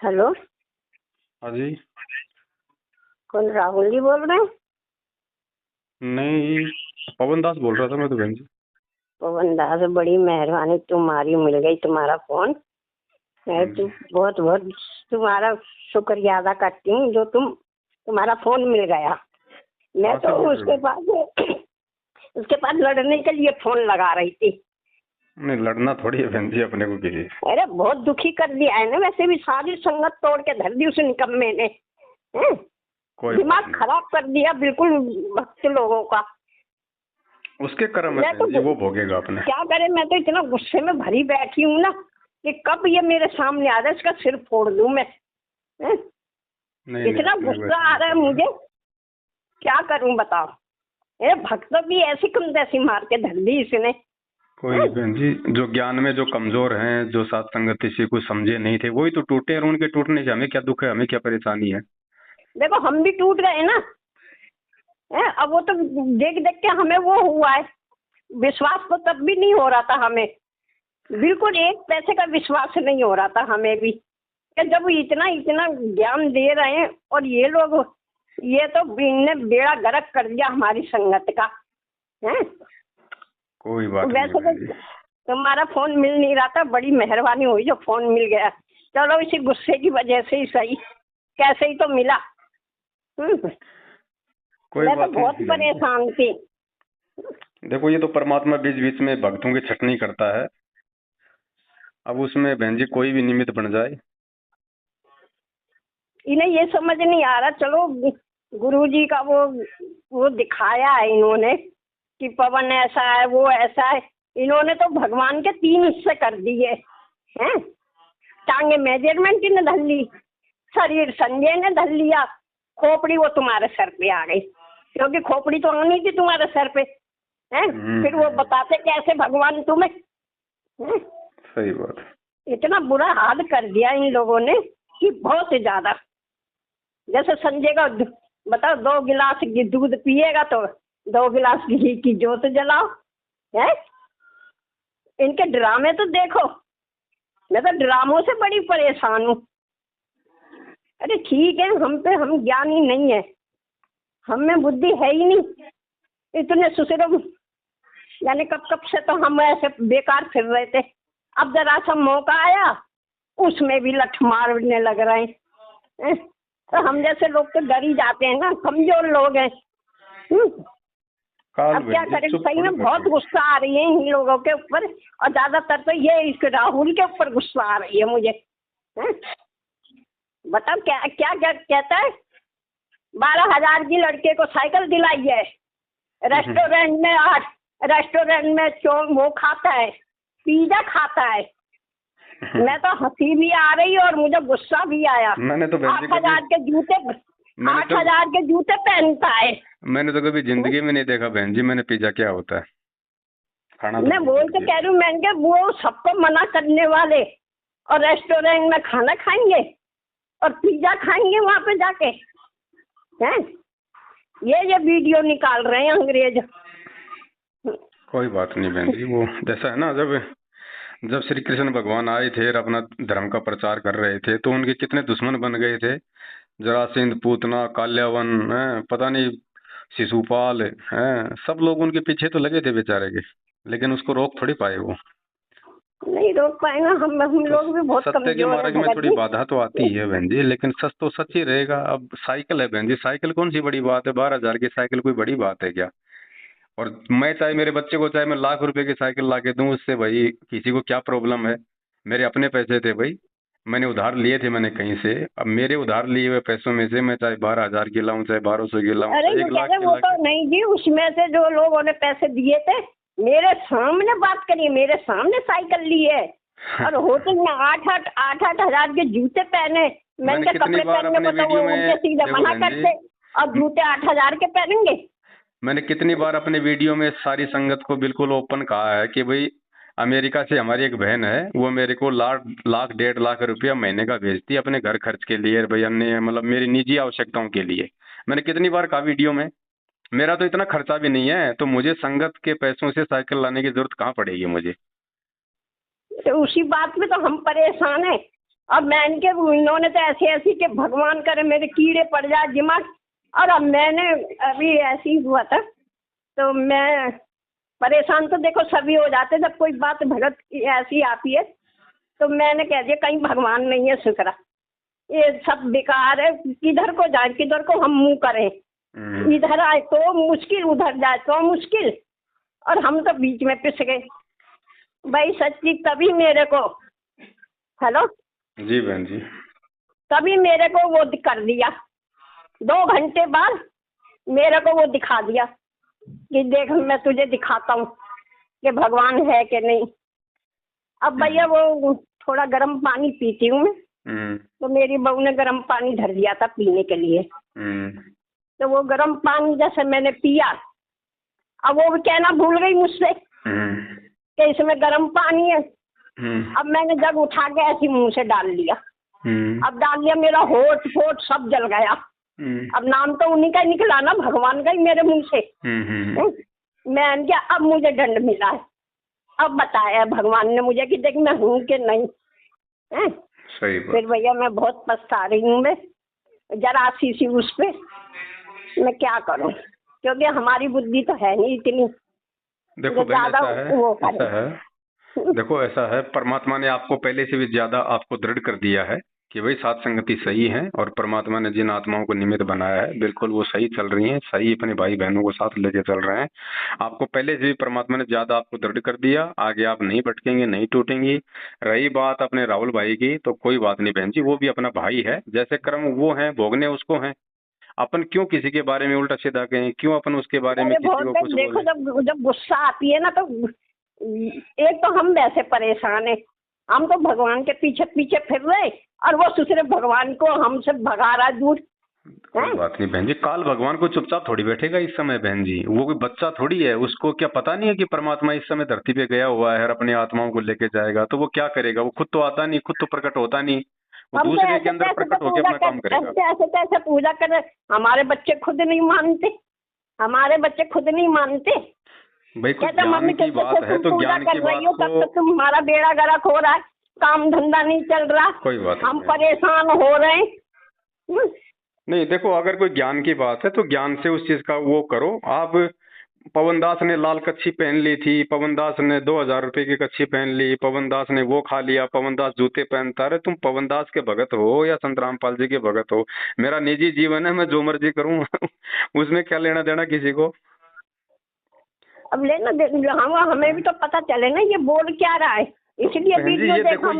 Hello. हाँ जी। कौन, राहुल जी बोल रहे हैं? नहीं, पवन दास बोल रहा था मैं तो बहन जी। पवन दास, बड़ी मेहरबानी, तुम्हारी मिल गई तुम्हारा फोन। मैं तो जी। बहुत बहुत तुम्हारा शुक्रिया अदा करती हूँ जो तुम्हारा फोन मिल गया। मैं कहाँ तो से बोल रहे उसके हो? बाद उसके बाद लड़ने के लिए फोन लगा रही थी। नहीं, लड़ना थोड़ी है बहन जी अपने को किसी से। अरे बहुत दुखी कर दिया है ना, वैसे भी सारी संगत तोड़ के धर दी उस निकम्मे ने। हैं? कोई बात दिमाग नहीं, खराब कर दिया बिल्कुल भक्त लोगों का। उसके कर्म है मैं तो बहन जी, वो भोगेगा अपने। क्या करे, मैं तो इतना गुस्से में भरी बैठी हूँ ना कि कब ये मेरे सामने आ जाए इसका सिर फोड़ दूं मैं। हैं? नहीं नहीं, इतना अपने को गुस्सा ऐसा आ नहीं रहा है करना। मुझे, क्या करूं बताओ। ये भक्त भी ऐसी कम तैसी मार के धर दी इसने। कोई हैं? नहीं बहन जी, जो ज्ञान में जो कमजोर हैं, जो सात संगत इसी को समझे नहीं थे, वही तो टूटे। और उनके टूटने से हमें क्या दुख है, हमें क्या परेशानी है? देखो हम भी टूट गए ना। हैं? अब वो तो देख देख के हमें वो हुआ है। विश्वास तो तब भी नहीं हो रहा था हमें, बिल्कुल एक पैसे का विश्वास नहीं हो रहा था हमें भी कि जब इतना इतना ज्ञान दे रहे हैं और ये लोग, ये तो इनने बेड़ा गर्क कर दिया हमारी संगत का। हैं? कोई बात नहीं वैसे बहन तो जी। तुम्हारा फोन मिल नहीं रहा था, बड़ी मेहरबानी हुई जो फोन मिल गया। चलो इसी गुस्से की वजह से ही सही, कैसे ही तो मिला। हम्म। कोई मैं तो बात बहुत नहीं बहन जी। परेशान थी। देखो, ये तो परमात्मा बीच बीच में भक्तों की छटनी करता है। अब उसमें बहन जी कोई भी निमित्त बन जाए। इन्हें ये समझ नहीं आ रहा। चलो गुरु जी का वो दिखाया है इन्होंने कि पवन ऐसा है वो ऐसा है। इन्होंने तो भगवान के 3 हिस्से कर दिए हैं। टांगे मेजरमेंट ने धर ली, शरीर संजय ने धर लिया, खोपड़ी वो तुम्हारे सर पे आ गई, क्योंकि खोपड़ी तो आनी थी तुम्हारे सर पे। हैं? फिर वो हम्म। बताते कैसे भगवान तुम्हें। हैं? सही बात है। इतना बुरा हाल कर दिया इन लोगों ने कि बहुत ही ज्यादा। जैसे संजय का बताओ, 2 गिलास दूध पिएगा तो 2 गिलास घी की जोत जलाओ। है? इनके ड्रामे तो देखो। मैं तो ड्रामों से बड़ी परेशान हूँ। अरे ठीक है, हम ज्ञानी नहीं है, हम में बुद्धि है ही नहीं। इतने सुसरम, यानी कब कब से तो हम ऐसे बेकार फिर रहे थे। अब जरा सा मौका आया उसमें भी लठ मारने लग रहे हैं। तो हम जैसे लोग तो डर ही जाते हैं ना, कमजोर लोग हैं। काल अब क्या बहन जी करें, चुप सही थोड़ी में बहुत बैठोगे। गुस्सा आ रही है इन लोगों के ऊपर। और ज्यादातर तो ये इस राहुल के ऊपर गुस्सा आ रही है मुझे। हैं? बताओ क्या क्या क्या कहता है। 12,000 की लड़के को साइकिल दिलाई है, रेस्टोरेंट में 8, रेस्टोरेंट में वो खाता है, पिज्जा खाता है। मैं तो हंसी भी आ रही और मुझे गुस्सा भी आया। मैंने तो बहन जी आठ कभी हजार के जूते मैंने आठ तो हजार के जूते पहनता है। मैंने तो कभी जिंदगी में नहीं देखा बहन जी, मैंने पिज्जा क्या होता है। खाना तो मैं बहुत बोल तो लीजिए। कह रही हूँ, मैंने वो सबको मना करने वाले और रेस्टोरेंट में खाना खाएंगे और पिज्जा खाएंगे वहां पे जाके। हैं? ये वीडियो निकाल रहे हैं अंग्रेज। कोई बात नहीं बहन जी, वो जैसा है ना, जब जब श्री कृष्ण भगवान आए थे और अपना धर्म का प्रचार कर रहे थे, तो उनके कितने दुश्मन बन गए थे। जरासंध, पूतना, काल्यावन, पता नहीं, शिशुपाल, सब लोग उनके पीछे तो लगे थे बेचारे के। लेकिन उसको रोक थोड़ी पाए वो। नहीं रोक पाए ना, हम तो लोग भी बहुत सत्य के कमजोर है मार्ग में भगत थोड़ी जी। बाधा तो आती है बहन जी, लेकिन सच तो सच ही रहेगा। अब साइकिल है बहन जी, साइकिल कौन सी बड़ी बात है? 12,000 की साइकिल कोई बड़ी बात है क्या? और मैं चाहे मेरे बच्चे को, चाहे मैं लाख रुपए की साइकिल ला के दूं, उससे भाई किसी को क्या प्रॉब्लम है? मेरे अपने पैसे थे भाई, मैंने उधार लिए थे मैंने कहीं से। अब मेरे उधार लिए हुए पैसों में से मैं चाहे 12,000 की लाऊं, चाहे 1200 की लाऊं, अरे चाहे जो एक कह लाख रहे की वो ला तो के। नहीं जी, उसमें से जो लोगों ने पैसे दिए थे मेरे सामने बात करिए, मेरे सामने साइकिल ली है और होटल में 8,000 के जूते पहने। मैंने मैंने कहा कितनी कपड़े बार पहनने अपने को तो वो वीडियो उनके में, सीधे देखो मना बहन जी, करते, और जूते 8,000 के पहनेंगे। मैंने कितनी बार अपने वीडियो में सारी संगत को बिल्कुल ओपन कहा है कि भाई, अमेरिका से हमारी एक बहन है, वो मेरे को लाख लाख 1.5 लाख रुपया महीने का भेजती है अपने घर खर्च के लिए, भाई अन्य मतलब मेरी निजी आवश्यकताओं के लिए। मैंने कितनी बार कहा वीडियो में, मेरा तो इतना खर्चा भी नहीं है, तो मुझे संगत के पैसों से साइकिल लाने की जरूरत कहाँ पड़ेगी मुझे? तो उसी बात में तो हम परेशान हैं अब मैं इनके इन्होंने तो ऐसे ऐसी कि भगवान करे मेरे कीड़े पड़ जाए दिमाग। और अब मैंने अभी ऐसे ही हुआ था तो मैं परेशान तो देखो सभी हो जाते जब कोई बात भगत की ऐसी आती है। तो मैंने कह दिया कहीं भगवान नहीं है शुक्र, ये सब बेकार है, किधर को जाए किधर को हम मुंह करें, इधर आए तो मुश्किल उधर जाए तो मुश्किल, और हम तो बीच में पिस गए भाई सच्ची। तभी मेरे को हेलो जी बहन जी, तभी मेरे को वो कर दिया 2 घंटे बाद मेरे को वो दिखा दिया कि देख मैं तुझे दिखाता हूँ कि भगवान है कि नहीं। अब भैया वो थोड़ा गर्म पानी पीती हूँ मैं, तो मेरी बहू ने गर्म पानी धर दिया था पीने के लिए। तो वो गर्म पानी जैसे मैंने पिया, अब वो कहना भूल गई मुझसे कि इसमें गर्म पानी है। अब मैंने जग उठा के ऐसी मुंह से डाल लिया। अब डाल लिया, मेरा होठ फोट सब जल गया। अब नाम तो उन्हीं का ही निकला ना, भगवान का ही मेरे मुंह से। मैं क्या अब मुझे दंड मिला है, अब बताया भगवान ने मुझे कि देख मैं हूँ कि नहीं है। सही बात। फिर भैया मैं बहुत पछता रही हूँ, मैं जरा सी उस पे मैं क्या करूँ, क्योंकि हमारी बुद्धि तो है नहीं इतनी। देखो बहन ऐसा है देखो ऐसा है, परमात्मा ने आपको पहले से भी ज्यादा आपको दृढ़ कर दिया है कि भाई सात संगति सही है, और परमात्मा ने जिन आत्माओं को निमित्त बनाया है बिल्कुल वो सही चल रही हैं, सही अपने भाई बहनों को साथ लेके चल रहे हैं। आपको पहले से भी परमात्मा ने ज्यादा आपको दृढ़ कर दिया, आगे आप नहीं भटकेंगे, नहीं टूटेंगी। रही बात अपने राहुल भाई की, तो कोई बात नहीं बहन जी, वो भी अपना भाई है, जैसे कर्म वो है भोगने उसको है। अपन क्यों किसी के बारे में उल्टा सीधा कहें, क्यों अपन उसके बारे में किसी को कुछ देखो बोले। जब गुस्सा आती है ना तो एक तो हम वैसे परेशान है, हम तो भगवान के पीछे पीछे फिर रहे और वो दूसरे भगवान को हमसे भगा रहा दूर। कोई बात नहीं बहन जी, काल भगवान को चुपचाप थोड़ी बैठेगा इस समय बहन जी, वो कोई बच्चा थोड़ी है, उसको क्या पता नहीं है कि परमात्मा इस समय धरती पे गया हुआ है और अपनी आत्माओं को लेके जाएगा, तो वो क्या करेगा, वो खुद तो आता नहीं, खुद तो प्रकट होता नहीं, वो दूसरे के अंदर प्रकट होकर अपना काम करेगा। ऐसे पूजा कर, हमारे बच्चे खुद नहीं मानते, हमारे बच्चे खुद नहीं मानते। भाई कुछ ज्ञान की बात है तो ज्ञान की बात को, तुम्हारा बेड़ा गर्क हो रहा है, काम धंधा नहीं चल रहा, कोई बात हम परेशान हो रहे हैं। नहीं देखो, अगर कोई ज्ञान की बात है तो ज्ञान से उस चीज का वो करो। आप पवनदास ने लाल कच्छी पहन ली थी, पवनदास ने 2000 रुपए की कच्छी पहन ली, पवनदास ने वो खा लिया, पवनदास जूते पहनता रहे, तुम पवनदास के भगत हो या संत रामपाल जी के भगत हो, मेरा निजी जीवन है, मैं जो मर्जी करूं उसमें क्या लेना देना किसी को। अब लेना हाँ, हमें भी तो पता चले ना ये बोल क्या रहा है, इसलिए वीडियो देखो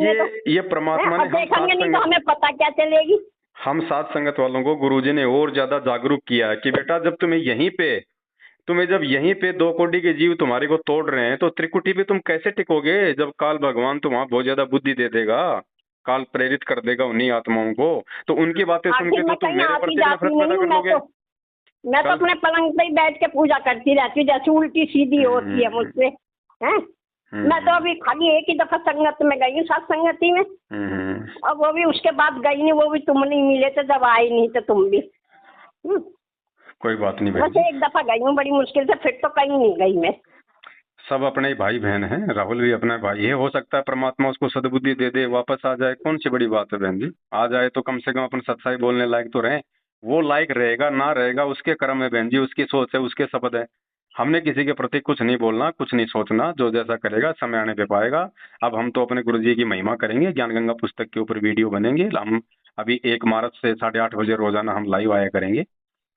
ये परमात्मा ने देखेंगे नहीं तो हमें पता क्या चलेगी। हम सात संगत वालों को गुरुजी ने और ज्यादा जागरूक किया है कि बेटा जब तुम्हें जब यहीं पे 2 कोटि के जीव तुम्हारे को तोड़ रहे हैं तो त्रिकुटी पे तुम कैसे टिकोगे, जब काल भगवान तुम्हारा बहुत ज्यादा बुद्धि दे देगा, काल प्रेरित कर देगा उन्हीं आत्माओं को, तो उनकी बातें सुन के तो तुम मेरे प्रति नफरत पैदा कर लोगे। मैं तो अपने पलंग पे ही बैठ के पूजा करती रहती हूँ, जैसे उल्टी सीधी होती है मुझसे हैं। मैं तो अभी खाली एक ही दफा संगत में गई हूँ, सत्संगति में, और वो भी उसके बाद गई नहीं, वो भी तुम नहीं मिले थे जब आई नहीं तो तुम भी। कोई बात नहीं, बस एक दफा गई हूँ बड़ी मुश्किल से, फिर तो कहीं नहीं गई मैं। सब अपने ही भाई बहन हैं, राहुल भी अपना भाई है, हो सकता है परमात्मा उसको सद्बुद्धि दे दे, वापस आ जाए, कौन सी बड़ी बात है बहन जी, आ जाए तो कम से कम अपन सच्चाई बोलने लायक तो रहे। वो लायक रहेगा ना रहेगा उसके कर्म है बहन जी, उसकी सोच है, उसके शब्द है, हमने किसी के प्रति कुछ नहीं बोलना, कुछ नहीं सोचना, जो जैसा करेगा समय आने पे पाएगा। अब हम तो अपने गुरु जी की महिमा करेंगे, ज्ञान गंगा पुस्तक के ऊपर वीडियो बनेंगे, हम अभी 1 मार्च से 8:30 बजे रोजाना हम लाइव आया करेंगे।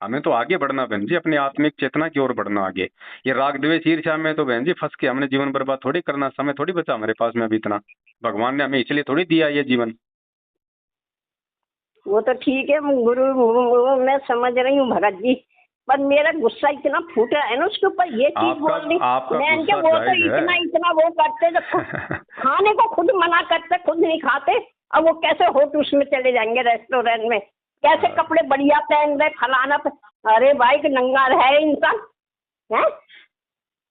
हमें तो आगे बढ़ना बहन जी, अपनी आत्मिक चेतना की ओर बढ़ना आगे। ये राग द्वेष ईर्ष्या में तो बहन जी फंस के हमने जीवन बर्बाद थोड़ी करना, समय थोड़ी बचा हमारे पास में अभी इतना, भगवान ने हमें इसलिए थोड़ी दिया ये जीवन। वो तो ठीक है गुरु, मैं समझ रही हूँ भगत जी, पर मेरा गुस्सा इतना फूट रहा है ना उसके ऊपर, ये चीज बोल दी मैं क्या, वो तो इतना वो करते जब खाने को खुद मना करते, खुद नहीं खाते, अब वो कैसे होट उसमें चले जाएंगे रेस्टोरेंट में, कैसे कपड़े बढ़िया पहन रहे फलाना अरे भाई नंगा है इंसान है।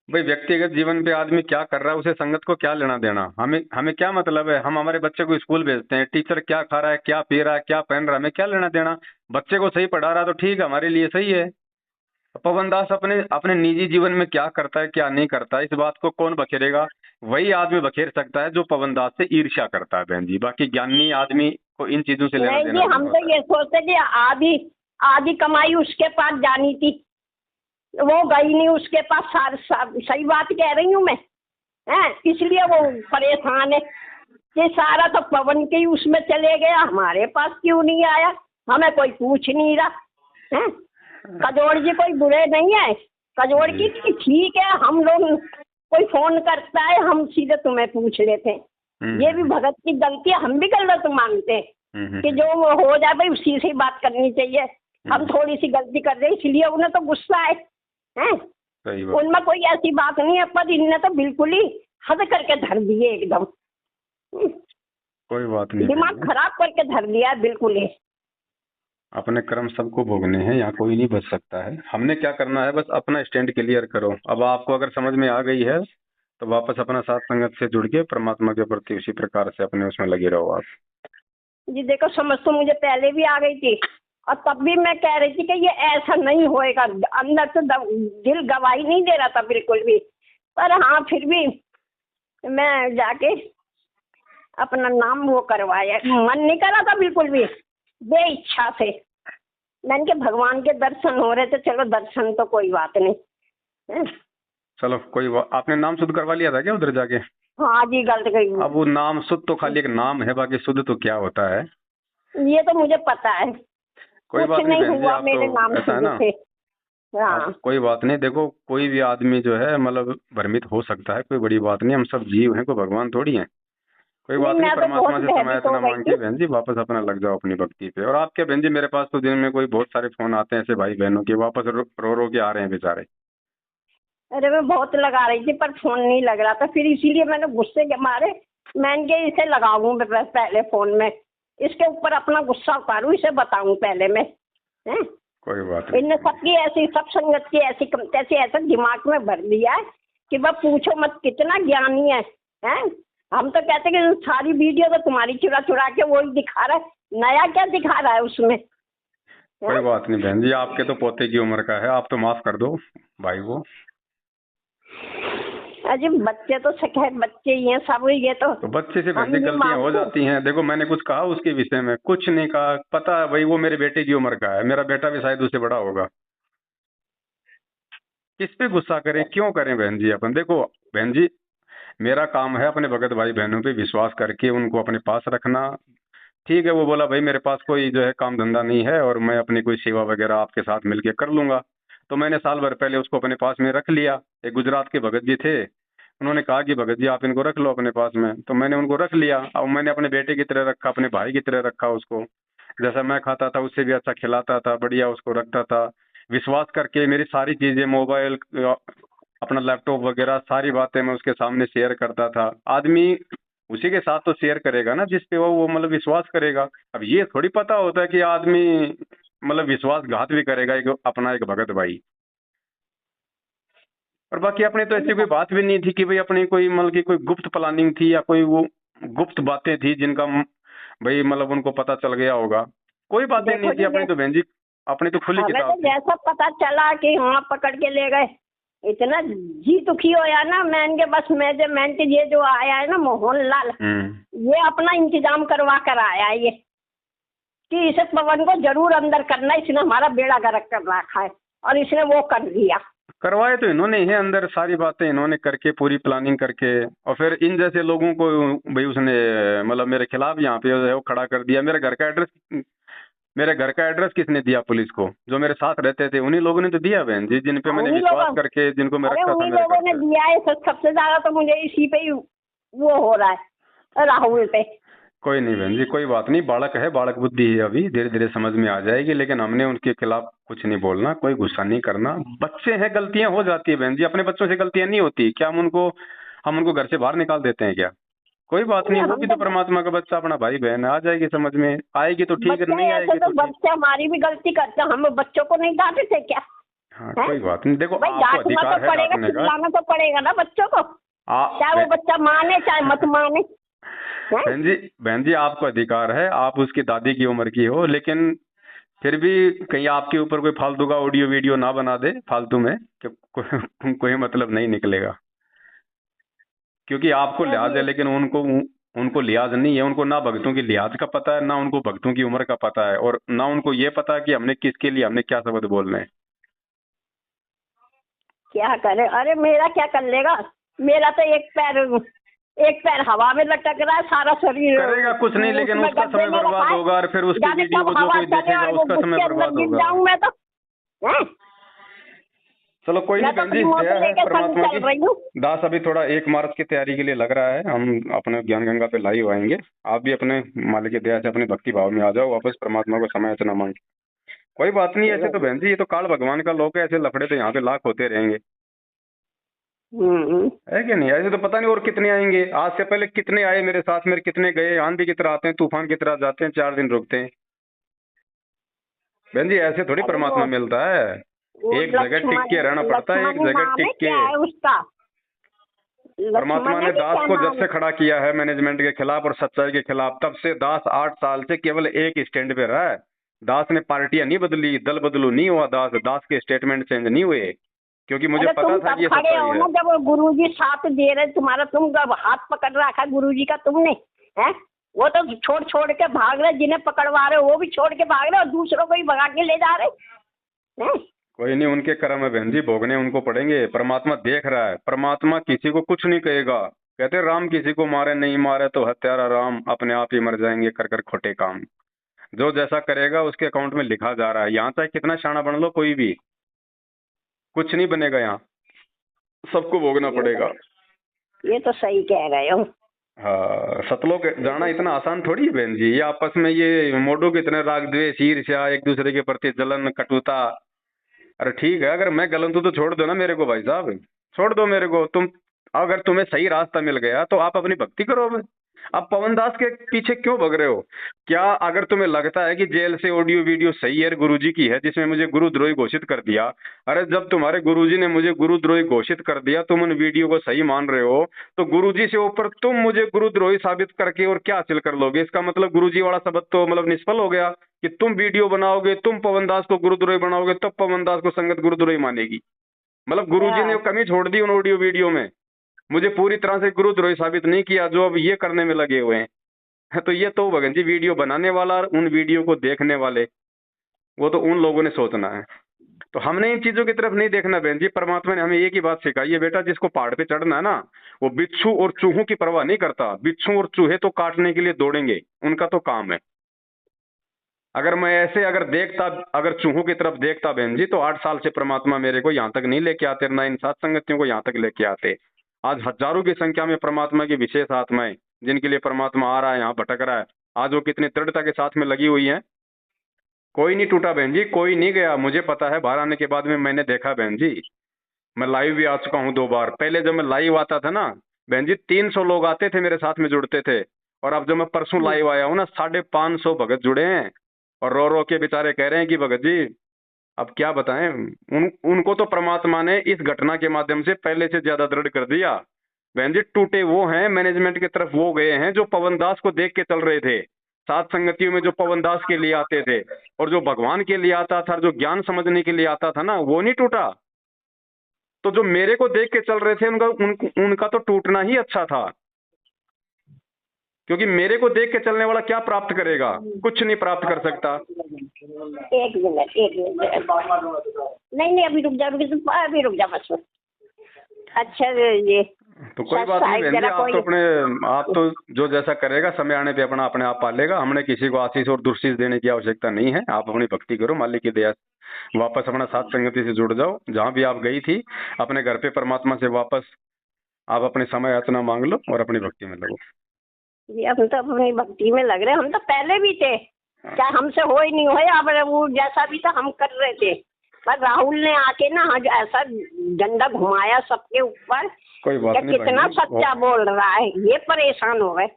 भाई व्यक्तिगत जीवन पे आदमी क्या कर रहा है उसे संगत को क्या लेना देना, हमें क्या मतलब है, हम हमारे बच्चे को स्कूल भेजते हैं, टीचर क्या खा रहा है, क्या पी रहा है, क्या पहन रहा है, हमें क्या लेना देना, बच्चे को सही पढ़ा रहा है तो ठीक है, हमारे लिए सही है। पवन दास अपने अपने निजी जीवन में क्या करता है क्या नहीं करता है, इस बात को कौन बखेरेगा। वही आदमी बखेर सकता है जो पवनदास से ईर्ष्या करता है बहन जी। बाकी ज्ञानी आदमी को इन चीजों से लेना नहीं देना जी, नहीं हम होता तो है। ये सोचते कि आधी आधी कमाई उसके पास जानी थी, वो गई नहीं उसके पास। सही बात कह रही हूँ मैं, हैं, इसलिए वो परेशान है कि सारा तो पवन के ही उसमें चले गया, हमारे पास क्यों नहीं आया, हमें कोई पूछ नहीं रहा है। कजोड़ जी कोई बुरे नहीं है, कजोड़ जी। की ठीक है, हम लोग कोई फोन करता है हम सीधे तुम्हें पूछ लेते हैं। ये भी भगत की गलती है, हम भी गलत मानते हैं कि जो वो हो जाए भाई उसी से ही बात करनी चाहिए। हम थोड़ी सी गलती कर रहे इसलिए उन्हें तो गुस्सा है, हैं? सही बात। उनमें कोई ऐसी बात नहीं है, पर इनने तो बिल्कुल ही हद करके धर दिए एकदम। कोई बात नहीं दिमाग बहन जी। खराब करके धर दिया है बिल्कुल ही। अपने कर्म सबको भोगने हैं, यहाँ कोई नहीं बच सकता है। हमने क्या करना है, बस अपना स्टैंड क्लियर करो। अब आपको अगर समझ में आ गई है तो वापस अपना साथ संगत से जुड़ के परमात्मा के प्रति उसी प्रकार से अपने उसमें लगे रहो आप। जी देखो, समझ तो मुझे पहले भी आ गई थी, और तब भी मैं कह रही थी कि ये ऐसा नहीं होएगा, अंदर से दिल गवाही नहीं दे रहा था बिल्कुल भी। पर हाँ, फिर भी मैं जाके अपना नाम वो करवाया, मन नहीं करा था बिल्कुल भी, बे इच्छा से। मैंने के भगवान के दर्शन हो रहे थे, चलो दर्शन तो कोई बात नहीं है। चलो कोई बात। आपने नाम शुद्ध करवा लिया था क्या उधर जाके? हाँ जी, गलत गई। अब वो नाम शुद्ध तो खाली एक नाम है, बाकी शुद्ध तो क्या होता है ये तो मुझे पता है, कोई कुछ बात नहीं नहीं बहन जी। हुआ आप मेरे नाम तो ऐसा है शुद्ध ना, से। हाँ कोई बात नहीं। देखो कोई भी आदमी जो है मतलब भ्रमित हो सकता है, कोई बड़ी बात नहीं। हम सब जीव हैं, कोई भगवान थोड़ी हैं। कोई नहीं, बात नहीं, मैं तो बहुत परमात्मा से समय भयभीत हो इतना गई मांग के थी। बहन जी वापस अपना लग जाओ अपनी भक्ति पे। और आपके बहन जी मेरे पास तो दिन में कोई बहुत सारे फोन आते हैं ऐसे भाई बहनों के, वापस रो रो के आ रहे हैं बेचारे। अरे मैं बहुत लगा रही थी पर फोन नहीं लग रहा था, फिर इसीलिए मैंने गुस्से के मारे मैंने के इसे लगाऊं मैं पहले फोन में, इसके ऊपर अपना गुस्सा उतारूं, इसे बताऊं पहले मैं, हैं? कोई बात नहीं। इनने सबकी ऐसी, सब संगत की ऐसी तैसी ऐसा दिमाग में भर दिया है कि बस पूछो मत, कितना ज्ञानी है, हैं? हम तो कहते कि सारी वीडियो तो तुम्हारी चुरा चुरा के वही दिखा रहा है, नया क्या दिखा रहा है उसमें, कोई हैं? बात नहीं बहन जी, आपके तो पोते की उम्र का है, आप तो माफ कर दो भाई को। अजी बच्चे तो सके बच्चे ही हैं सब, ये तो तो बच्चे से बहन हम जी नहीं गलतियां हो मानते। जाती हैं। देखो मैंने कुछ कहा उसके विषय में? कुछ नहीं कहा। पता है भाई वो मेरे बेटे की उम्र का है, मेरा बेटा भी शायद उससे बड़ा होगा। किस पे गुस्सा करें, क्यों करें बहन जी अपन? देखो बहन जी, मेरा काम है अपने भगत भाई बहनों पे विश्वास करके उनको अपने पास रखना। ठीक है, वो बोला भाई मेरे पास कोई जो है काम धंधा नहीं है और मैं अपनी कोई सेवा वगैरह आपके साथ मिलके कर लूंगा। तो मैंने साल भर पहले उसको अपने पास में रख लिया। एक गुजरात के भगत जी थे, उन्होंने कहा कि भगत जी आप इनको रख लो अपने पास में, तो मैंने उनको रख लिया। और मैंने अपने बेटे की तरह रखा, अपने भाई की तरह रखा उसको। जैसा मैं खाता था उससे भी अच्छा खिलाता था, बढ़िया उसको रखता था। विश्वास करके मेरी सारी चीजें, मोबाइल, अपना लैपटॉप वगैरह सारी बातें मैं उसके सामने शेयर करता था। आदमी उसी के साथ तो शेयर करेगा ना जिस पे वो मतलब विश्वास करेगा। अब ये थोड़ी पता होता है कि आदमी मतलब विश्वासघात भी करेगा एक अपना एक भगत भाई। और बाकी अपने तो ऐसी कोई बात भी नहीं थी कि भाई अपनी कोई मतलब की कोई गुप्त प्लानिंग थी या कोई वो गुप्त बातें थी जिनका भाई मतलब उनको पता चल गया होगा। कोई बातें देखो नहीं थी जी, अपनी तो बहन जी, अपनी तो खुली हमें तो किताब थी। जैसा पता चला कि हाँ पकड़ के ले गए, इतना जी दुखी होया ना मैंने के, बस मैनेजमेंट ये जो आया है ना मोहनलाल, ये अपना इंतजाम करवा कर आया है ये, कि इसे पवन को जरूर अंदर करना, इसने हमारा बेड़ा गर्क कर रखा है और इसने वो कर दिया। करवाए तो इन्होंने ही है, अंदर सारी बातें इन्होंने करके पूरी प्लानिंग करके। और फिर इन जैसे लोगों को भाई उसने मतलब मेरे खिलाफ यहाँ पे जो है वो खड़ा कर दिया। मेरे घर का एड्रेस किसने दिया पुलिस को? जो मेरे साथ रहते थे उन्हीं लोगों ने तो दिया बहन जी, जिन पे मैंने उन्हीं विश्वास लोगों, करके जिनको मैं अरे रखता था उन्हीं मेरे घर लोगों ने पे। दिया है, सबसे ज्यादा तो मुझे इसी पे ही वो हो रहा है, राहुल पे। कोई नहीं बहन जी, कोई बात नहीं। बालक है, बालक बुद्धि है, अभी धीरे धीरे समझ में आ जाएगी। लेकिन हमने उनके खिलाफ कुछ नहीं बोलना, कोई गुस्सा नहीं करना। बच्चे हैं, गलतियां हो जाती है बहन जी। अपने बच्चों से गलतियां नहीं होती क्या? हम उनको घर से बाहर निकाल देते हैं क्या? कोई बात नहीं, नहीं, वो हम भी तो तो परमात्मा का बच्चा अपना भाई बहन है। आ जाएगी समझ में, आएगी तो ठीक है, बच्चे नहीं ऐसे आएगी तो तो ठीक। बच्चे हमारी भी गलती करते हैं, हम बच्चों को नहीं डांटे थे क्या? हाँ है कोई बात नहीं। देखो भाई, आपको डांटना तो अधिकार है पड़ेगा, डांटने का। चिल्लाना तो पड़ेगा ना बच्चों को, चाहे वो बच्चा माने चाहे मत माने, हैं? बहन जी आपको अधिकार है, आप उसकी दादी की उम्र की हो, लेकिन फिर भी कहीं आपके ऊपर कोई फालतू का ऑडियो वीडियो ना बना दे फालतू में, कि कोई मतलब नहीं निकलेगा। क्योंकि आपको लिहाज है चलिए। लेकिन उनको उनको लिहाज नहीं है। उनको ना भक्तों की लिहाज का पता है, ना उनको भक्तों की उम्र का पता है, और ना उनको ये पता है कि हमने किसके लिए हमने क्या शब्द बोलने हैं। क्या करे, अरे मेरा क्या कर लेगा, मेरा तो एक पैर हवा में लटक रहा है, सारा शरीर करेगा कुछ नहीं, लेकिन उसमें उसका गड्ढे समय में रखा बर्बाद है। होगा, और फिर उसकी जाने वीडियो कब को जो हवा कोई चले देखेगा और वो उसका समय उसके अंदर बर्बाद गिर होगा। जाऊं मैं तो। हैं? चलो कोई नहीं मैं तो बहन अपनी जी, मौत दया है लेके संग परमात्मा की। चल रही हूँ। दास अभी थोड़ा 1 मार्च की तैयारी के लिए लग रहा है, हम अपने ज्ञान गंगा पे लाइव आएंगे। आप भी अपने मालिक की दया से अपने भक्ति भाव में आ जाओ वापस, परमात्मा को समय इतना मांग। कोई बात नहीं, ऐसे तो बहन जी ये तो काल भगवान का लोक है, ऐसे लफड़े तो यहाँ पे लाख होते रहेंगे, हम्म। है कि नहीं? ऐसे तो पता नहीं और कितने आएंगे। आज से पहले कितने आए मेरे साथ, मेरे कितने गए, आंधी की तरह आते हैं, तूफान की तरह जाते हैं, 4 दिन रुकते हैं। बहन जी ऐसे थोड़ी अरे परमात्मा मिलता है। वो एक जगह टिक लक्ष्मण, के रहना पड़ता है, एक लक्ष्मण जगह नाम टिक है, के। क्या है उसका? परमात्मा लक्ष्मण ने है कि दास क्या को जब नाम से है? खड़ा किया है मैनेजमेंट के खिलाफ और सच्चाई के खिलाफ, तब से दास 8 साल से केवल एक स्टैंड पे रहा है। दास ने पार्टियां नहीं बदली, दल बदलू नहीं हुआ, दास दास के स्टेटमेंट चेंज नहीं हुए, क्योंकि मुझे अरे पता तुम था तब कि ये खड़े सच्चाई हो है। ना जब वो गुरुजी साथ दे रहे तुम्हारा, तुम जब हाथ पकड़ रखा गुरुजी का तुमने, हैं? वो तो छोड़ छोड़ के भाग रहे, जिन्हें पकड़वा रहे हो वो भी छोड़ के भाग रहे और दूसरों को ही भगा के ले जा रहे हैं। कोई नहीं, उनके कर्म है बहन जी, भोगने उनको पड़ेंगे। परमात्मा देख रहा है, परमात्मा किसी को कुछ नहीं कहेगा। कहते राम किसी को मारे नहीं मारे तो हत्यारा राम अपने आप ही मर जाएंगे कर कर खोटे काम। जो जैसा करेगा उसके अकाउंट में लिखा जा रहा है। यहाँ चाहे कितना शाना बन लो, कोई भी कुछ नहीं बनेगा यहाँ, सबको भोगना पड़ेगा। ये तो सही कह रहे हो। हाँ, सतलोक जाना इतना आसान थोड़ी है बहन जी। ये आपस में ये मोडो के इतने राग द्वेष ईर्ष्या, एक दूसरे के प्रति जलन कटुता। अरे ठीक है, अगर मैं गलत हूं तो छोड़ दो ना मेरे को भाई साहब, छोड़ दो मेरे को तुम। अगर तुम्हें सही रास्ता मिल गया तो आप अपनी भक्ति करो अब। आप पवन दास के पीछे क्यों भग रहे हो? क्या अगर तुम्हें लगता है कि जेल से ऑडियो वीडियो सही है, गुरुजी की है, जिसमें मुझे गुरुद्रोही घोषित कर दिया? अरे जब तुम्हारे गुरुजी ने मुझे गुरुद्रोही घोषित कर दिया, तुम उन वीडियो को सही मान रहे हो, तो गुरुजी से ऊपर तुम मुझे गुरुद्रोही साबित करके और क्या हासिल कर लोगे? इसका मतलब गुरुजी वाला शब्द तो मतलब निष्फल हो गया कि तुम वीडियो बनाओगे, तुम पवन दास को गुरुद्रोही बनाओगे, तब पवन दास को संगत गुरुद्रोही मानेगी। मतलब गुरुजी ने हाँ, कमी छोड़ दी उन ऑडियो वीडियो में, मुझे पूरी तरह से गुरुद्रोही साबित नहीं किया, जो अब ये करने में लगे हुए हैं। तो ये तो भगत जी वीडियो बनाने वाला और उन वीडियो को देखने वाले, वो तो उन लोगों ने सोचना है। तो हमने इन चीजों की तरफ नहीं देखना बहन जी। परमात्मा ने हमें एक ही बात सिखाई है, बेटा जिसको पहाड़ पे चढ़ना है ना, वो बिच्छू और चूहों की परवाह नहीं करता। बिच्छू और चूहे तो काटने के लिए दौड़ेंगे, उनका तो काम है। अगर मैं ऐसे अगर चूहों की तरफ देखता बहन जी, तो 8 साल से परमात्मा मेरे को यहाँ तक नहीं लेके आते, ना इन सात संगतियों को यहाँ तक लेके आते। आज हजारों की संख्या में परमात्मा की विशेष आत्माएं, जिनके लिए परमात्मा आ रहा है, यहाँ भटक रहा है, आज वो कितनी दृढ़ता के साथ में लगी हुई है। कोई नहीं टूटा बहन जी, कोई नहीं गया। मुझे पता है, बाहर आने के बाद में मैंने देखा बहन जी। मैं लाइव भी आ चुका हूँ 2 बार। पहले जब मैं लाइव आता था ना बहन जी, 300 लोग आते थे मेरे साथ में, जुड़ते थे। और अब जब मैं परसों लाइव आया हूँ ना, 550 भगत जुड़े हैं, और रो रो के बेचारे कह रहे हैं कि भगत जी अब क्या बताएं। उनको तो परमात्मा ने इस घटना के माध्यम से पहले से ज्यादा दृढ़ कर दिया। बहन जी टूटे वो हैं, मैनेजमेंट की तरफ वो गए हैं जो पवन दास को देख के चल रहे थे। सात संगतियों में जो पवन दास के लिए आते थे और जो भगवान के लिए आता था, जो ज्ञान समझने के लिए आता था ना, वो नहीं टूटा। तो जो मेरे को देख के चल रहे थे उनका तो टूटना ही अच्छा था। क्योंकि मेरे को देख के चलने वाला क्या प्राप्त करेगा? कुछ नहीं प्राप्त कर सकता। एक मिनट, एक मिनट। नहीं नहीं, अभी रुक जा, अभी रुक जा बस। अच्छा ये तो कोई बात नहीं बहन जी, आप तो जो जैसा करेगा समय आने पे अपना अपने आप पालेगा। हमने किसी को आशीष और दुर्शीष देने की आवश्यकता नहीं है। आप अपनी भक्ति करो, मालिक की दया से वापस अपना साथ संगति से जुड़ जाओ। जहां भी आप गई थी अपने घर पे परमात्मा से वापस आप अपने समय याचना मांग लो और अपनी भक्ति में लगो। जी, हम तो अपनी भक्ति में लग रहे हैं। हम तो पहले भी थे, क्या हमसे हो ही नहीं हो, अब वो जैसा भी था हम कर रहे थे। पर राहुल ने आके ना ऐसा डंडा घुमाया सबके ऊपर। कोई बात नहीं, कितना सच्चा बोल रहा है, ये परेशान हो गए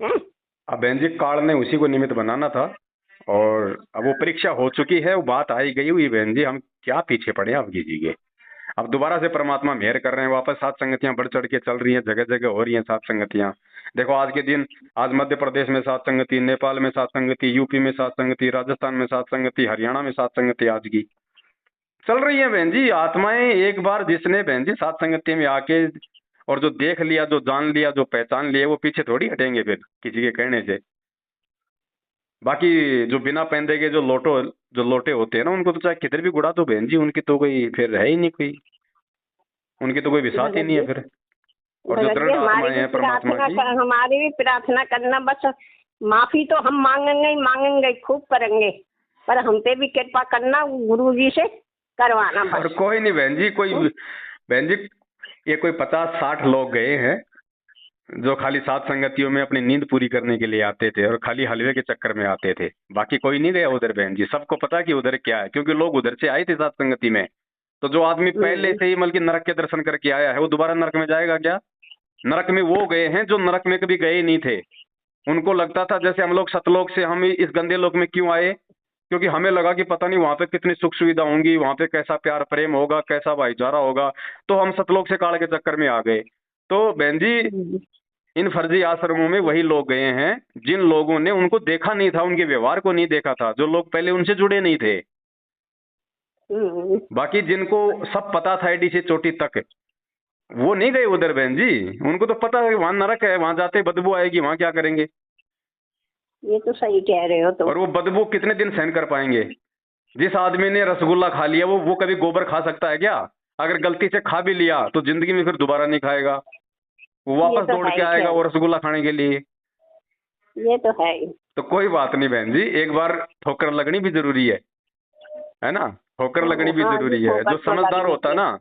हैं। अब बहन जी काल ने उसी को निमित्त बनाना था, और अब वो परीक्षा हो चुकी है, वो बात आई गई हुई बहन जी, हम क्या पीछे पड़े आप कीजिए। अब दोबारा से परमात्मा मेहर कर रहे हैं, वापस सात संगतियां बढ़ चढ़ के चल रही हैं, जगह जगह हो रही हैं सात संगतियां। देखो आज के दिन, आज मध्य प्रदेश में सात संगति, नेपाल में सात संगति, यूपी में सात संगति, राजस्थान में सात संगति, हरियाणा में सात संगति आज की चल रही है बहन जी। आत्माएं एक बार जिसने बहन जी सात संगति में आके और जो देख लिया, जो जान लिया, जो पहचान लिया, वो पीछे थोड़ी हटेंगे फिर किसी के कहने से। बाकी जो बिना पहनते के जो लोटे होते हैं ना, उनको तो चाहे किधर भी गुड़ा दो बहन जी, उनकी तो कोई फिर है ही नहीं कोई, उनकी तो कोई विसात ही भगत नहीं है जी, फिर। और जो भगत जी दृढ़ आत्माएं हैं परमात्मा की। हमारी भी प्रार्थना करना बस। माफी तो हम मांगेंगे ही मांगेंगे, खूब करेंगे, पर हम पे भी कृपा करना, गुरु जी से करवाना और बस। कोई नहीं बहन जी, कोई बहन जी, ये कोई 50-60 लोग गए हैं जो खाली सात संगतियों में अपनी नींद पूरी करने के लिए आते थे और खाली हलवे के चक्कर में आते थे। बाकी कोई नहीं गया उधर बहन जी, सबको पता कि उधर क्या है, क्योंकि लोग उधर से आए थे सात संगति में। तो जो आदमी पहले से ही मतलब कि नरक के दर्शन करके आया है, वो दोबारा नरक में जाएगा क्या? नरक में वो गए हैं जो नरक में कभी गए नहीं थे। उनको लगता था जैसे हम लोग सतलोक से हम इस गंदे लोक में क्यों आए, क्योंकि हमें लगा कि पता नहीं वहां पे कितनी सुख सुविधा होंगी, वहां पे कैसा प्यार प्रेम होगा, कैसा भाईचारा होगा, तो हम सतलोक से काल के चक्कर में आ गए। तो बहन जी, इन फर्जी आश्रमों में वही लोग गए हैं जिन लोगों ने उनको देखा नहीं था, उनके व्यवहार को नहीं देखा था, जो लोग पहले उनसे जुड़े नहीं थे। बाकी जिनको सब पता था एडी से चोटी तक, वो नहीं गए उधर बहन जी। उनको तो पता है कि वहां नरक है, वहां जाते बदबू आएगी, वहां क्या करेंगे। ये तो सही कह रहे हो तुम। और वो बदबू कितने दिन सहन कर पाएंगे? जिस आदमी ने रसगुल्ला खा लिया, वो कभी गोबर खा सकता है क्या? अगर गलती से खा भी लिया तो जिंदगी में फिर दोबारा नहीं खाएगा, वो ये वापस तो दौड़ है के ही आएगा खैर। वो रसगुल्ला खाने के लिए। ये तो है ही। तो कोई बात नहीं बहन जी, एक बार ठोकर लगनी भी जरूरी है ना? ठोकर लगनी भी हाँ जी, जरूरी है। ठोकर जो तो समझदार लगनी होता है चाहिए। ना,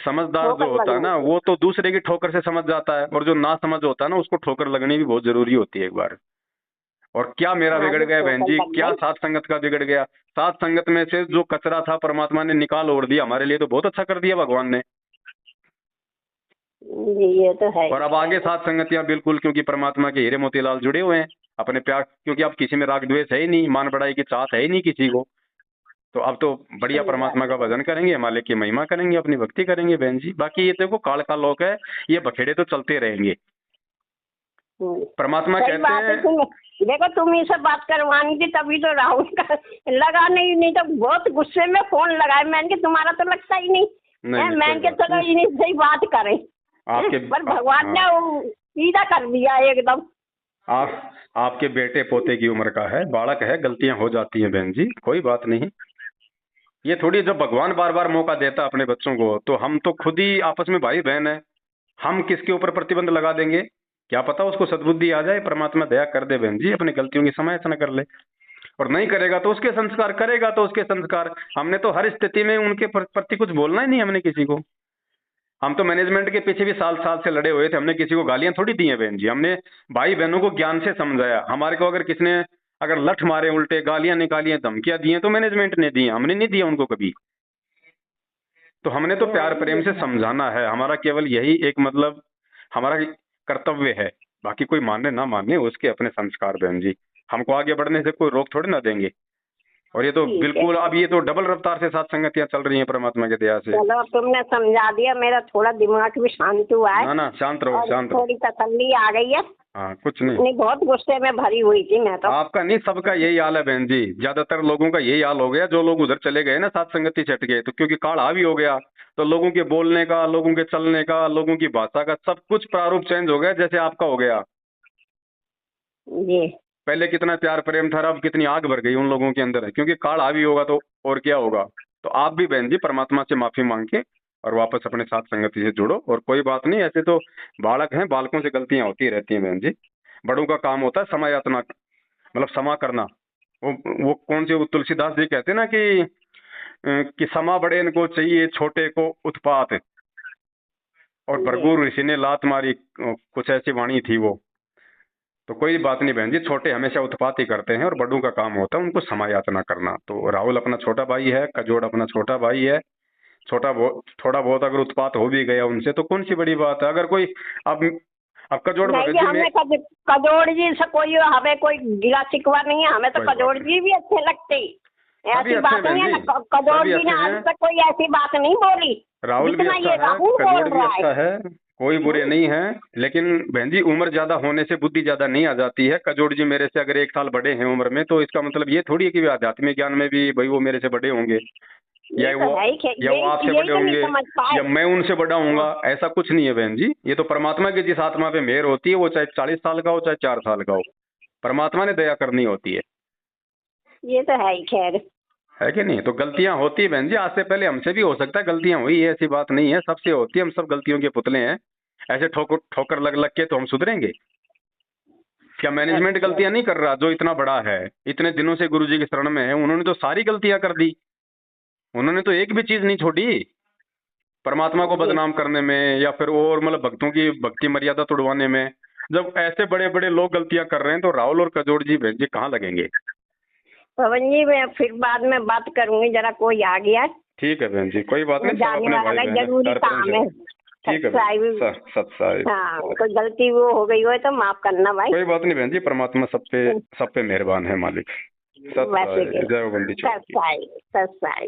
समझदार जो ठोकर होता है लगनी ना, चाहिए। वो तो दूसरे की ठोकर से समझ जाता है, और जो ना समझ होता है ना, उसको ठोकर लगनी भी बहुत जरूरी होती है एक बार। और क्या मेरा हाँ बिगड़ जी, गया बहन ठोकर जी, लग क्या गई। सात संगत का बिगड़ गया? सात संगत में से जो कचरा था परमात्मा ने निकाल ओढ़ दिया, हमारे लिए तो बहुत अच्छा कर दिया भगवान ने। जी, ये तो है और ही अब आगे खैर। सात संगतियां बिल्कुल, क्योंकि परमात्मा के हीरे मोतीलाल जुड़े हुए हैं अपने प्यार, क्योंकि अब किसी में राग द्वेष है ही नहीं, मान बढ़ाई की चाहत है ही नहीं किसी को। तो अब तो बढ़िया सही बात परमात्मा का है। भजन करेंगे, हिमालय की महिमा करेंगे, अपनी भक्ति करेंगे बहन जी। बाकी ये देखो काल का लोक है, ये बखेड़े तो चलते रहेंगे। परमात्मा सही कहते बात है। हैं। तुम देखो, तुम ही से बात करवानी थी, तभी तो राहुल का लगा नहीं तो बहुत गुस्से में फोन लगाया। मैंने कि तुम्हारा तो लगता ही नहीं नहीं है। नहीं, मैंने कोई कि बात चलो नहीं। इन्हीं से ही बात करें। आपके पर भगवान हाँ, ने वो सीधा कर दिया एकदम। आपके बेटे पोते की उम्र का है, बालक है, गलतियां हो जाती हैं बहन जी, कोई बात नहीं। ये थोड़ी, जब भगवान बार बार मौका देता है अपने बच्चों को, तो हम तो खुद ही आपस में भाई बहन है, हम किसके ऊपर प्रतिबंध लगा देंगे? क्या पता उसको सद्बुद्धि आ जाए, परमात्मा दया कर दे बहन जी, अपनी गलतियों की समालोचना कर ले। और नहीं करेगा तो उसके संस्कार, करेगा तो उसके संस्कार। हमने तो हर स्थिति में उनके प्रति कुछ बोलना ही नहीं हमने किसी को। हम तो मैनेजमेंट के पीछे भी साल साल से लड़े हुए थे, हमने किसी को गालियां थोड़ी दी हैं बहन जी। हमने भाई बहनों को ज्ञान से समझाया। हमारे को अगर किसने अगर लठ मारे, उल्टे गालियां निकाली हैं, धमकियां दी हैं, तो मैनेजमेंट ने दी हैं, हमने नहीं दिया उनको कभी। तो हमने तो प्यार प्रेम से समझाना है, हमारा केवल यही एक मतलब हमारा कर्तव्य है। बाकी कोई माने ना माने उसके अपने संस्कार बहन जी, हमको आगे बढ़ने से कोई रोक थोड़ी ना देंगे। और ये तो ठीक है। बिल्कुल, अब ये तो डबल रफ्तार से साथ संगतियां चल रही हैं परमात्मा की दया से। चलो, अब तुमने समझा दिया, मेरा थोड़ा दिमाग भी शांत हुआ है ना ना, शांत रहो और शांत रहो। थोड़ी तसल्ली आ गई है। हाँ कुछ नहीं। नहीं, बहुत गुस्से में भरी हुई थी मैं तो। आपका नहीं, सबका यही हाल है बहन जी, ज्यादातर लोगों का यही हाल हो गया। जो लोग उधर चले गए ना, सात संगति छट गए, तो क्योंकि काल हावी हो गया, तो लोगों के बोलने का, लोगों के चलने का, लोगों की भाषा का सब कुछ प्रारूप चेंज हो गया, जैसे आपका हो गया। जी। पहले कितना प्यार प्रेम था, अब कितनी आग भर गई उन लोगों के अंदर, क्योंकि काल हावी होगा तो और क्या होगा। तो आप भी बहन जी परमात्मा से माफी मांग के और वापस अपने साथ संगति से जुड़ो। और कोई बात नहीं, ऐसे तो बालक हैं, बालकों से गलतियां होती रहती हैं बहन जी। बड़ों का काम होता है क्षमा यातना, मतलब क्षमा करना। वो कौन से, वो तुलसीदास जी कहते हैं ना कि क्षमा बड़े इनको चाहिए, छोटे को उत्पात। और जी। भरपूर ऋषि ने लात मारी, कुछ ऐसी वाणी थी वो। तो कोई बात नहीं बहन जी, छोटे हमेशा उत्पात ही करते हैं और बड़ों का काम होता है उनको क्षमा याचना करना। तो राहुल अपना छोटा भाई है, कजोड़ अपना छोटा भाई है। थोड़ा बहुत अगर उत्पात हो भी गया उनसे तो कौन सी बड़ी बात है। अगर कोई अब कजोड़ नहीं भगत जी, जी में हमें कजोड़ जी से कोई हमें कोई गिला शिकवा नहीं है। हमें तो कोई बात कजोड़ नहीं, जी भी अच्छे लगते। सभी ऐसी अच्छे हैं बात नहीं बहन है जी, ना। कजोड़ सभी जी ने अच्छे आज हैं। तक कोई ऐसी बात नहीं बोली राहुल भी जितना अच्छा ये है, राहुल कजोड़ बोल भी रहा है। अच्छा है, कोई बुरे नहीं है। लेकिन बहन जी, उम्र ज्यादा होने से बुद्धि ज्यादा नहीं आ जाती है। कजोड़ जी मेरे से अगर 1 साल बड़े हैं उम्र में, तो इसका मतलब ये थोड़ी है कि वे आध्यात्मिक ज्ञान में भी भाई वो मेरे से बड़े होंगे। ये या तो वो है ही या वो आपसे यही बड़े तो नहीं होंगे समझ पाए। या मैं उनसे बड़ा हूंगा, ऐसा कुछ नहीं है बहन जी। ये तो परमात्मा की जिस आत्मा पे मेहर होती है, वो चाहे 40 साल का हो चाहे 4 साल का हो, परमात्मा ने दया करनी होती ये तो है ही खैर। है कि नहीं? तो गलतियां होती है बहन जी, आज से पहले हमसे भी हो सकता है गलतियां हुई है, ऐसी बात नहीं है, सबसे होती है, हम सब गलतियों के पुतले हैं। ऐसे ठोकर ठोकर लग लग के तो हम सुधरेंगे क्या? मैनेजमेंट अच्छा गलतियां नहीं कर रहा? जो इतना बड़ा है, इतने दिनों से गुरुजी की शरण में है, उन्होंने तो सारी गलतियां कर दी, उन्होंने तो एक भी चीज नहीं छोड़ी परमात्मा को ये बदनाम करने में या फिर और मतलब भक्तों की भक्ति मर्यादा तोड़वाने में। जब ऐसे बड़े बड़े लोग गलतियां कर रहे हैं तो राहुल और कजोड़ जी बहन जी कहाँ लगेंगे? पवन जी, मैं फिर बाद में बात करूंगी, जरा कोई आ गया, ठीक है बहन जी, कोई बात वो नहीं, सब जाने अपने भाई वाला है, बहन है, जरूरी प्यार प्रेम काम से। है। ठीक है सच्चाई बहन, सत्साई। हाँ, कोई गलती वो हो गई हो तो माफ करना भाई। कोई बात नहीं बहन जी, परमात्मा सब पे मेहरबान है मालिक। वैसे सत्साई, जय हो बंदी छोड़ की। सच्चाई सच्चाई।